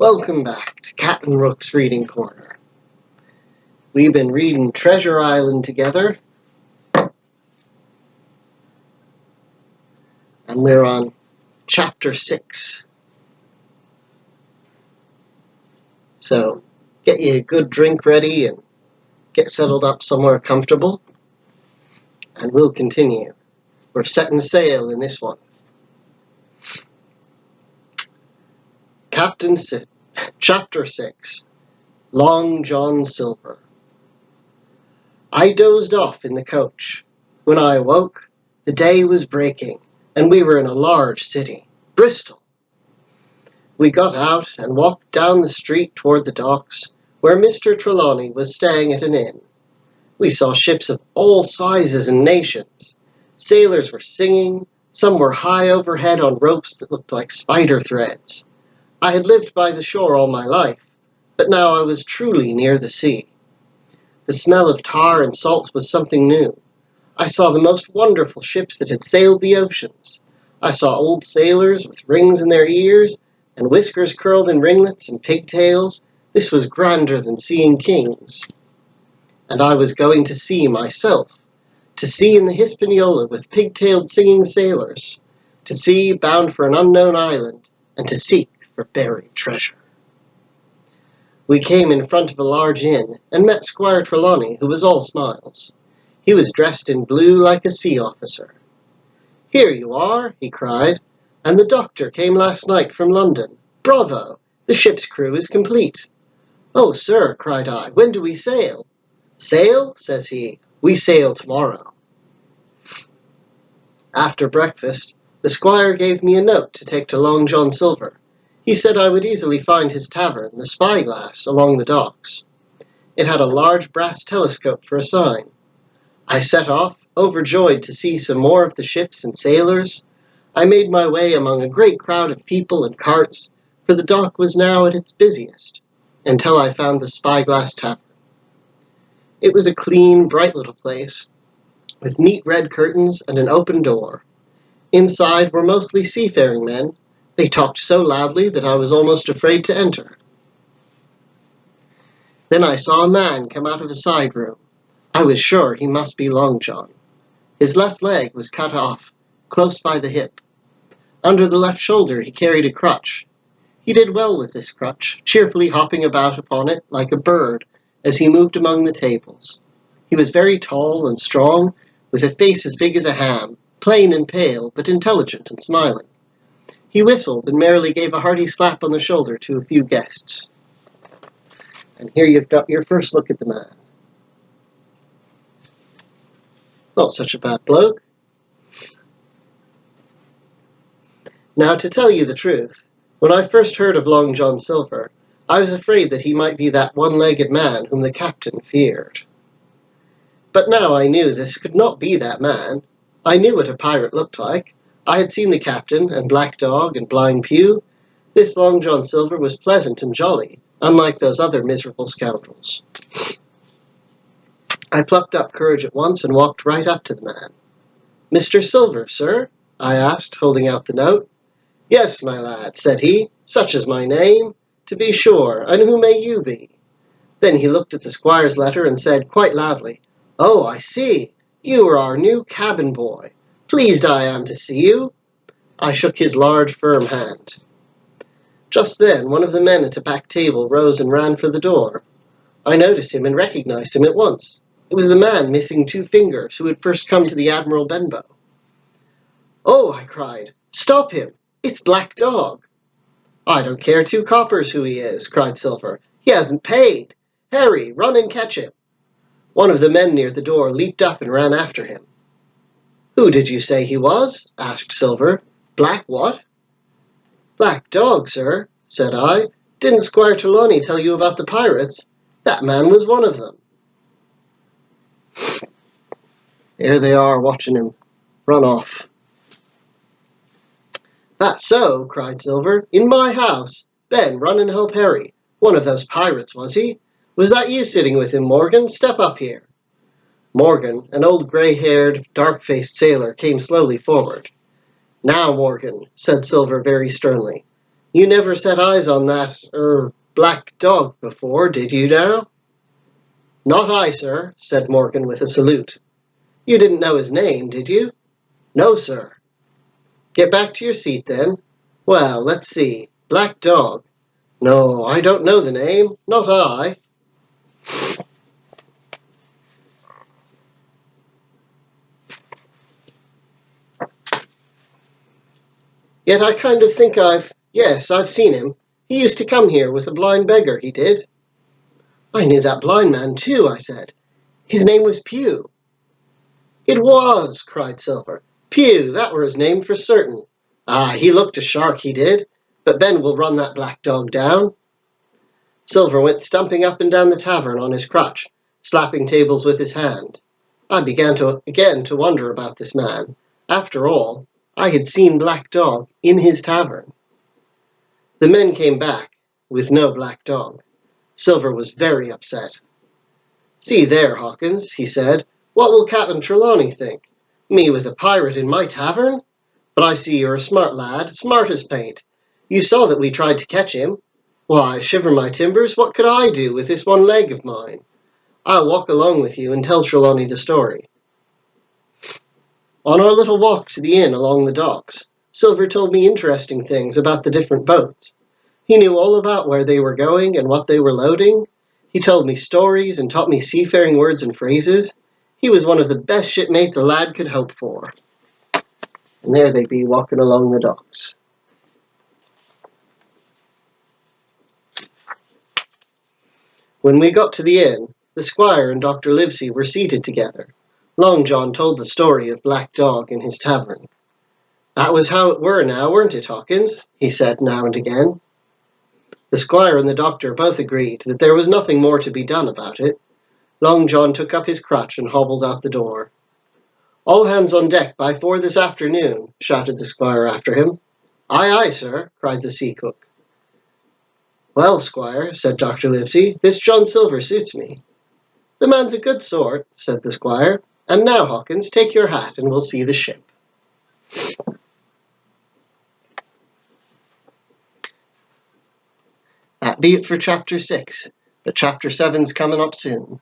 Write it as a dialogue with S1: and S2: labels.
S1: Welcome back to Cat and Rook's Reading Corner. We've been reading Treasure Island together, and we're on Chapter 6. So, get you a good drink ready and get settled up somewhere comfortable, and we'll continue. We're setting sail in this one. Chapter 6, Long John Silver. I dozed off in the coach. When I awoke, the day was breaking, and we were in a large city, Bristol. We got out and walked down the street toward the docks, where Mr. Trelawney was staying at an inn. We saw ships of all sizes and nations. Sailors were singing, some were high overhead on ropes that looked like spider threads. I had lived by the shore all my life, but now I was truly near the sea. The smell of tar and salt was something new. I saw the most wonderful ships that had sailed the oceans. I saw old sailors with rings in their ears and whiskers curled in ringlets and pigtails. This was grander than seeing kings. And I was going to sea myself, to sea in the Hispaniola with pigtailed singing sailors, to sea bound for an unknown island, and to seek for buried treasure. We came in front of a large inn and met Squire Trelawney, who was all smiles. He was dressed in blue like a sea officer. "Here you are," he cried, "and the doctor came last night from London. Bravo! The ship's crew is complete." "Oh, sir," cried I, "when do we sail?" "Sail?" says he. "We sail tomorrow." After breakfast, the squire gave me a note to take to Long John Silver. He said I would easily find his tavern, the Spyglass, along the docks. It had a large brass telescope for a sign. I set off, overjoyed to see some more of the ships and sailors. I made my way among a great crowd of people and carts, for the dock was now at its busiest, until I found the Spyglass Tavern. It was a clean, bright little place, with neat red curtains and an open door. Inside were mostly seafaring men. They talked so loudly that I was almost afraid to enter. Then I saw a man come out of a side room. I was sure he must be Long John. His left leg was cut off, close by the hip. Under the left shoulder he carried a crutch. He did well with this crutch, cheerfully hopping about upon it like a bird as he moved among the tables. He was very tall and strong, with a face as big as a ham, plain and pale, but intelligent and smiling. He whistled and merrily gave a hearty slap on the shoulder to a few guests. And here you've got your first look at the man. Not such a bad bloke. Now, to tell you the truth, when I first heard of Long John Silver, I was afraid that he might be that one-legged man whom the captain feared. But now I knew this could not be that man. I knew what a pirate looked like. I had seen the captain, and Black Dog, and Blind Pew. This Long John Silver was pleasant and jolly, unlike those other miserable scoundrels. I plucked up courage at once and walked right up to the man. "Mr. Silver, sir?" I asked, holding out the note. "Yes, my lad," said he, "such is my name. To be sure, and who may you be?" Then he looked at the squire's letter and said, quite loudly, "Oh, I see. You are our new cabin boy. Pleased I am to see you." I shook his large, firm hand. Just then, one of the men at a back table rose and ran for the door. I noticed him and recognized him at once. It was the man missing 2 fingers who had first come to the Admiral Benbow. "Oh," I cried, "stop him! It's Black Dog." "I don't care 2 coppers who he is," cried Silver. "He hasn't paid. Harry, run and catch him." One of the men near the door leaped up and ran after him. "Who did you say he was?" asked Silver. "Black what?" "Black Dog, sir," said I. "Didn't Squire Trelawney tell you about the pirates? That man was one of them." There they are, watching him run off. "That's so," cried Silver. "In my house. Ben, run and help Harry. One of those pirates, was he? Was that you sitting with him, Morgan? Step up here." Morgan, an old gray-haired, dark-faced sailor, came slowly forward. "Now, Morgan," said Silver very sternly, You never set eyes on that, black dog before, did you now? Not I, sir, said Morgan with a salute. You didn't know his name, did you? No, sir. Get back to your seat, then. Well, let's see. Black dog. No, I don't know the name. Not I. Yet I kind of think Yes, I've seen him. He used to come here with a blind beggar, he did. I knew that blind man, too, I said. His name was Pew. It was, cried Silver. Pew, that were his name for certain. Ah, he looked a shark, he did. But Ben will run that black dog down. Silver went stumping up and down the tavern on his crutch, slapping tables with his hand. I began again to wonder about this man. After all, I had seen Black Dog in his tavern. The men came back with no Black Dog. Silver was very upset. See there, Hawkins, he said. What will Captain Trelawney think? Me with a pirate in my tavern? But I see you're a smart lad, smart as paint. You saw that we tried to catch him. Why, shiver my timbers, what could I do with this one leg of mine? I'll walk along with you and tell Trelawney the story. On our little walk to the inn along the docks, Silver told me interesting things about the different boats. He knew all about where they were going and what they were loading. He told me stories and taught me seafaring words and phrases. He was one of the best shipmates a lad could hope for. And there they be, walking along the docks. When we got to the inn, the squire and Dr. Livesey were seated together. Long John told the story of Black Dog in his tavern. That was how it were now, weren't it, Hawkins? He said now and again. The squire and the doctor both agreed that there was nothing more to be done about it. Long John took up his crutch and hobbled out the door. All hands on deck by 4 this afternoon, shouted the squire after him. Aye, aye, sir, cried the sea cook. Well, squire, said Dr. Livesey, this John Silver suits me. The man's a good sort, said the squire. And now, Hawkins, take your hat and we'll see the ship. That be it for chapter 6, but chapter 7's coming up soon.